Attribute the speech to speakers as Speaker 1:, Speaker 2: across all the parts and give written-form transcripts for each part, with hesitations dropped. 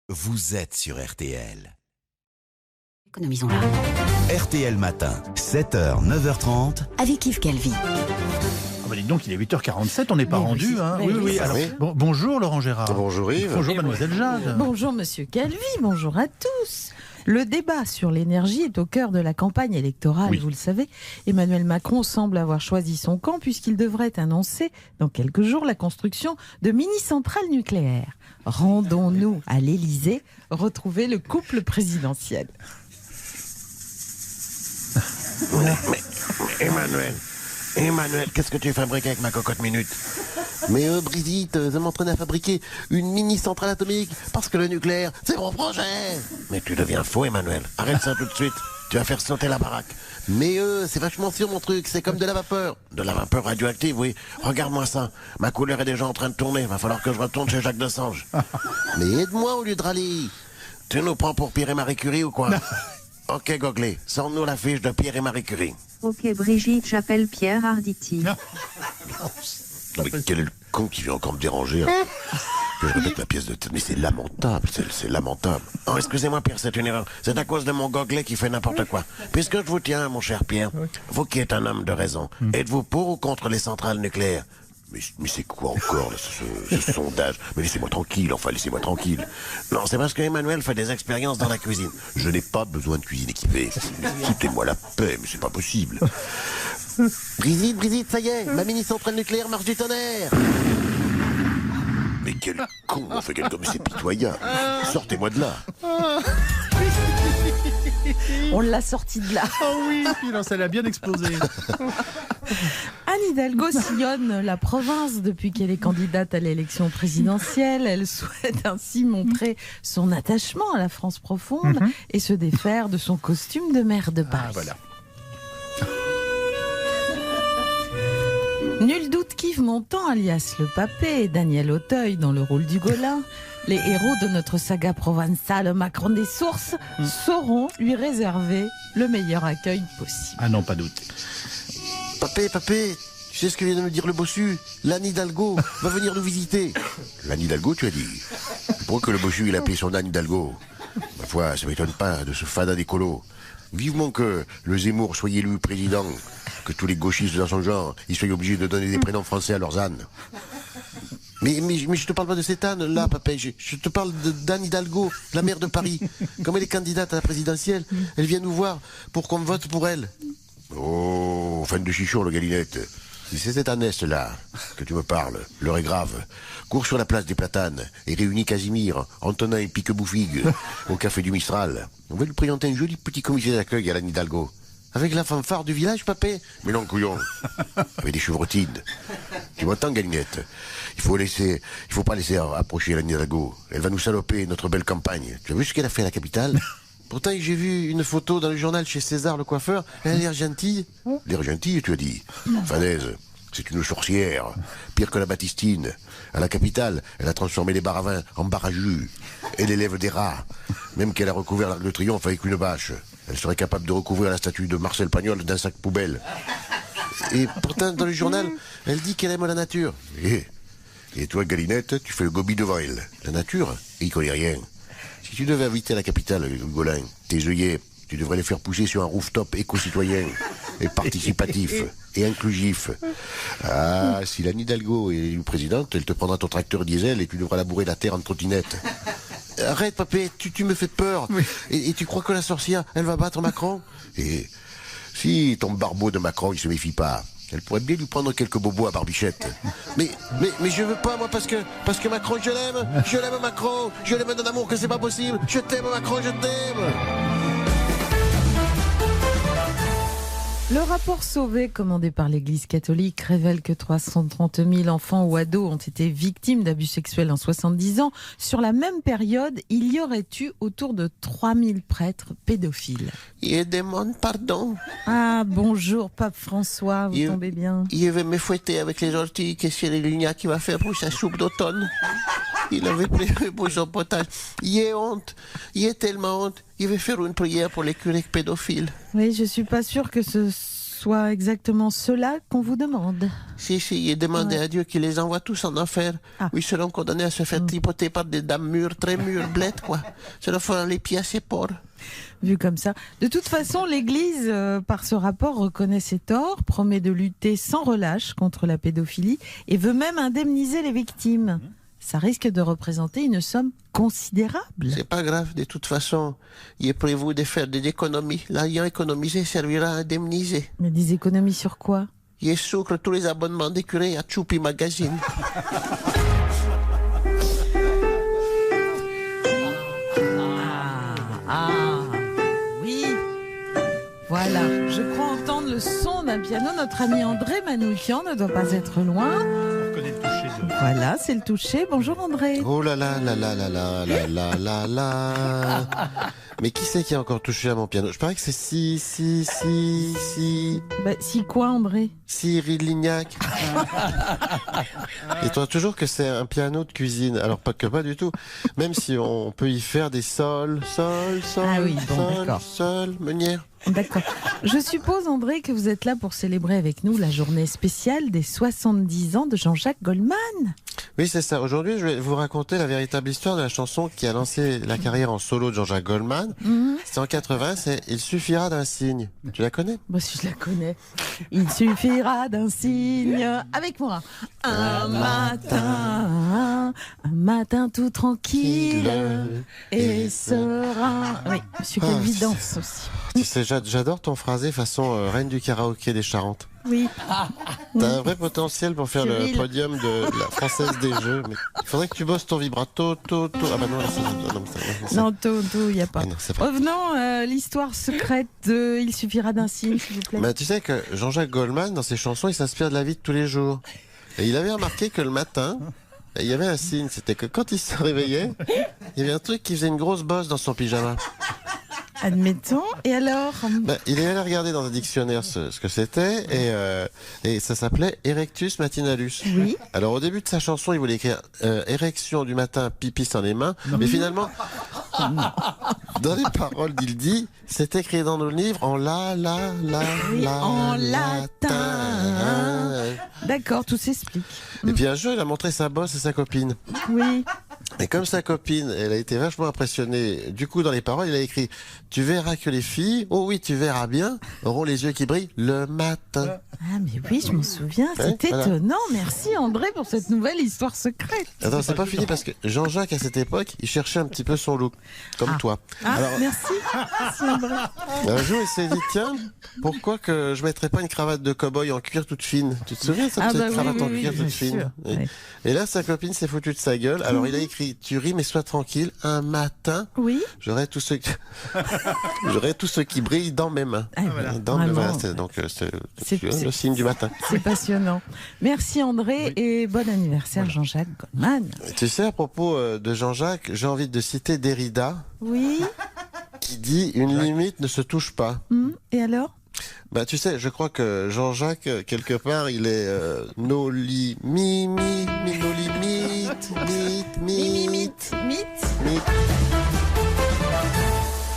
Speaker 1: Vous êtes sur RTL.
Speaker 2: Économisons-la.
Speaker 1: RTL Matin, 7h, 9h30.
Speaker 2: Avec Yves Calvi.
Speaker 3: Dites donc, il est 8h47, on n'est pas rendu. Hein. Oui. Alors, bonjour Laurent Gérard.
Speaker 4: Bonjour Yves.
Speaker 3: Bonjour Mademoiselle Jade.
Speaker 5: Bonjour Monsieur Calvi, bonjour à tous. Le débat sur l'énergie est au cœur de la campagne électorale,
Speaker 3: Oui.
Speaker 5: vous le savez. Emmanuel Macron semble avoir choisi son camp puisqu'il devrait annoncer dans quelques jours la construction de mini-centrales nucléaires. Rendons-nous à l'Élysée retrouver le couple présidentiel.
Speaker 4: Mais Emmanuel, qu'est-ce que tu fabriques avec ma cocotte minute? Mais Brigitte, je m'entraîne à fabriquer une mini-centrale atomique parce que le nucléaire, c'est mon projet. Mais tu deviens faux, Emmanuel. Arrête ça tout de suite. Tu vas faire sauter la baraque. Mais c'est vachement sûr mon truc, c'est comme de la vapeur. De la vapeur radioactive, oui. Regarde-moi ça. Ma couleur est déjà en train de tourner. Va falloir que je retourne chez Jacques Desange. Mais aide-moi au lieu de râler. Tu nous prends pour Pierre et Marie Curie ou quoi? Ok, Goglé, sors-nous la fiche de Pierre et Marie Curie.
Speaker 6: Ok Brigitte, j'appelle Pierre Arditi.
Speaker 4: Mais quel est le con qui vient encore me déranger, hein? Que je répète la pièce de tête, mais c'est lamentable, c'est lamentable. Oh, excusez-moi Pierre, c'est une erreur. C'est à cause de mon gogelet qui fait n'importe quoi. Puisque je vous tiens, mon cher Pierre, vous qui êtes un homme de raison, êtes-vous pour ou contre les centrales nucléaires? Mais c'est quoi encore là, ce sondage? Mais laissez-moi tranquille, laissez-moi tranquille. Non, c'est parce qu'Emmanuel fait des expériences dans la cuisine. Je n'ai pas besoin de cuisine équipée. Foutez-moi la paix, mais c'est pas possible. Brigitte, ça y est, ma mini-centrale nucléaire marche du tonnerre. Mais quel con, on fait quelque chose, c'est pitoyable. Sortez-moi de là.
Speaker 5: On l'a sorti de là.
Speaker 3: Oh oui, ça l'a bien explosé.
Speaker 5: Anne Hidalgo sillonne la province depuis qu'elle est candidate à l'élection présidentielle. Elle souhaite ainsi montrer son attachement à la France profonde et se défaire de son costume de maire de Paris.
Speaker 3: Voilà.
Speaker 5: Nul doute qu'Yves Montand, alias le Papé, et Daniel Auteuil dans le rôle du Golin, les héros de notre saga provençale Macron des sources, sauront lui réserver le meilleur accueil possible.
Speaker 3: Ah non, pas doute.
Speaker 4: Papé, tu sais ce que vient de me dire le bossu? L'Anne Hidalgo va venir nous visiter. L'Anne Hidalgo, tu as dit? Pourquoi que le bossu, il a appelé son Anne Hidalgo? Ma foi, ça m'étonne pas de ce fada d'écolo. Vivement que le Zemmour soit élu président, que tous les gauchistes dans son genre, ils soient obligés de donner des prénoms français à leurs ânes. Mais je te parle pas de cette Anne, là, papé. Je te parle d'Anne Hidalgo, la maire de Paris. Comme elle est candidate à la présidentielle, elle vient nous voir pour qu'on vote pour elle. Oh, fan de chichon, le galinette. Si c'est cette Annès-là que tu me parles, l'heure est grave. Cours sur la place des Platanes et réunis Casimir, Antonin et Pique-Bouffigue au café du Mistral. On va lui présenter un joli petit comité d'accueil à l'Anne Hidalgo. Avec la fanfare du village, papé? Mais non, couillon. Avec des chevrotines. Tu m'entends, galinette? Il faut pas laisser approcher l'Anne Hidalgo. Elle va nous saloper notre belle campagne. Tu as vu ce qu'elle a fait à la capitale? Pourtant, j'ai vu une photo dans le journal chez César, le coiffeur. Elle a l'air gentille. L'air gentille, tu as dit? Fadaise, c'est une sorcière. Pire que la Baptistine. À la capitale, elle a transformé les bars à vin en bar à jus. Elle élève des rats. Même qu'elle a recouvert l'Arc de Triomphe avec une bâche. Elle serait capable de recouvrir la statue de Marcel Pagnol d'un sac poubelle. Et pourtant, dans le journal, elle dit qu'elle aime la nature. Et toi, Galinette, tu fais le gobi devant elle. La nature, il connaît rien. Si tu devais inviter à la capitale, Golin, tes œillets, tu devrais les faire pousser sur un rooftop éco-citoyen et participatif et inclusif. Ah, si l'Anne Hidalgo est élue présidente, elle te prendra ton tracteur diesel et tu devras labourer la terre en trottinette. Arrête, papé, tu me fais peur. Oui. Et tu crois que la sorcière, elle va battre Macron? Et si ton barbeau de Macron, il se méfie pas, elle pourrait bien lui prendre quelques bobos à Barbichette. Mais je veux pas, moi, parce que Macron, je l'aime Macron, je l'aime d'un amour que c'est pas possible, je t'aime Macron, je t'aime.
Speaker 5: Le rapport Sauvé, commandé par l'Église catholique, révèle que 330 000 enfants ou ados ont été victimes d'abus sexuels en 70 ans. Sur la même période, il y aurait eu autour de 3000 prêtres pédophiles.
Speaker 4: Il demande pardon.
Speaker 5: Ah, bonjour, Pape François, vous tombez bien.
Speaker 4: Il veut me fouetter avec les orties que Cyril Lignac qui va faire pour sa soupe d'automne. Il avait prévu pour son potage. Il est honte. Il est tellement honte. Il veut faire une prière pour les curés pédophiles.
Speaker 5: Oui, je suis pas sûre que ce soit exactement cela qu'on vous demande.
Speaker 4: Si, et demandez à Dieu qu'il les envoie tous en enfer.
Speaker 5: Ah.
Speaker 4: Où ils seront condamnés à se faire tripoter par des dames mûres, très mûres, blêtes, quoi. Ça leur fera les pieds assez porcs.
Speaker 5: Vu comme ça. De toute façon, l'Église, par ce rapport, reconnaît ses torts, promet de lutter sans relâche contre la pédophilie et veut même indemniser les victimes. Ça risque de représenter une somme considérable.
Speaker 4: C'est pas grave, de toute façon. Il est prévu de faire des économies. L'ayant économisé servira à indemniser.
Speaker 5: Mais des économies sur quoi?
Speaker 4: Il sucre tous les abonnements des curés à Choupi Magazine.
Speaker 5: Oui. Voilà. Je crois entendre le son d'un piano. Notre ami André Manoukian ne doit pas être loin.
Speaker 3: On reconnaît le toucher de...
Speaker 5: Voilà, c'est le toucher. Bonjour André.
Speaker 4: Oh là là là là là là là là là là. Mais qui c'est qui a encore touché à mon piano? Je parie que c'est si.
Speaker 5: Bah, si quoi André?
Speaker 4: Cyril Lignac. Et toi toujours que c'est un piano de cuisine. Alors pas du tout. Même si on peut y faire des sols,
Speaker 5: Ah oui, bon, d'accord.
Speaker 4: sol, meunière.
Speaker 5: D'accord. Je suppose, André, que vous êtes là pour célébrer avec nous la journée spéciale des 70 ans de Jean-Jacques Goldman.
Speaker 4: Oui, c'est ça. Aujourd'hui, je vais vous raconter la véritable histoire de la chanson qui a lancé la carrière en solo de Jean-Jacques Goldman. C'est en 80, c'est « Il suffira d'un signe ». Tu la connais?
Speaker 5: Moi, si je la connais. Il suffira d'un signe. Avec moi. Un matin tout tranquille et serein. Oui, monsieur Calvidance aussi.
Speaker 4: Tu sais, j'adore ton phrasé façon reine du karaoké des Charentes.
Speaker 5: Oui.
Speaker 4: T'as un vrai potentiel pour faire
Speaker 5: Cyril.
Speaker 4: le podium de la Française des Jeux. Mais il faudrait que tu bosses ton vibrato. Ah bah non, là, c'est...
Speaker 5: Non, il n'y a pas.
Speaker 4: Ah non, c'est pas...
Speaker 5: Revenons à l'histoire secrète de Il suffira d'un signe, s'il vous plaît.
Speaker 4: Mais tu sais que Jean-Jacques Goldman, dans ses chansons, il s'inspire de la vie de tous les jours. Et il avait remarqué que le matin, il y avait un signe. C'était que quand il se réveillait, il y avait un truc qui faisait une grosse bosse dans son pyjama.
Speaker 5: Admettons. Et alors?
Speaker 4: Il est allé regarder dans un dictionnaire ce que c'était et ça s'appelait Erectus matinalus.
Speaker 5: Oui.
Speaker 4: Alors au début de sa chanson, il voulait écrire érection du matin, pipi sans les mains, mais finalement, dans les paroles d'il dit, c'est écrit dans nos livres en en latin.
Speaker 5: D'accord, tout s'explique.
Speaker 4: Et puis un jour, il a montré sa bosse à sa copine.
Speaker 5: Oui.
Speaker 4: Et comme sa copine, elle a été vachement impressionnée. Du coup, dans les paroles, il a écrit « Tu verras que les filles, oh oui, tu verras bien, auront les yeux qui brillent le matin. »
Speaker 5: Ah mais oui, je m'en souviens. C'est
Speaker 4: voilà.
Speaker 5: étonnant. Merci André pour cette nouvelle histoire secrète.
Speaker 4: Attends, c'est pas fini parce que Jean-Jacques, à cette époque, il cherchait un petit peu son look, comme toi.
Speaker 5: Ah,
Speaker 4: Alors,
Speaker 5: merci. Merci André.
Speaker 4: un jour, il s'est dit, tiens, pourquoi que je mettrais pas une cravate de cow-boy en cuir toute fine? Tu te souviens de cette petite cravate en cuir toute fine?
Speaker 5: sûr.
Speaker 4: Oui.
Speaker 5: Ouais.
Speaker 4: Et là, sa copine s'est foutue de sa gueule. Alors, il a écrit, tu ris, mais sois tranquille, un matin,
Speaker 5: Oui.
Speaker 4: j'aurai tous ceux qui brillent dans mes mains.
Speaker 5: Ah,
Speaker 4: Dans
Speaker 5: vraiment.
Speaker 4: voilà, c'est donc
Speaker 5: C'est-
Speaker 4: le signe du matin.
Speaker 5: C'est passionnant. Merci André et bon anniversaire Jean-Jacques Goldman.
Speaker 4: Tu sais, à propos de Jean-Jacques, j'ai envie de citer Derrida,
Speaker 5: Oui.
Speaker 4: qui dit une limite ne se touche pas.
Speaker 5: Et alors?
Speaker 4: Bah, tu sais, je crois que Jean-Jacques, quelque part, il est nos limites,
Speaker 5: Mythe.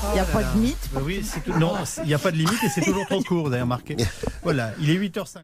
Speaker 5: Il n'y a pas de mythe.
Speaker 3: Oui, c'est tout... Non, il n'y a pas de limite et c'est toujours trop court, d'ailleurs, marqué. Voilà, il est 8h05.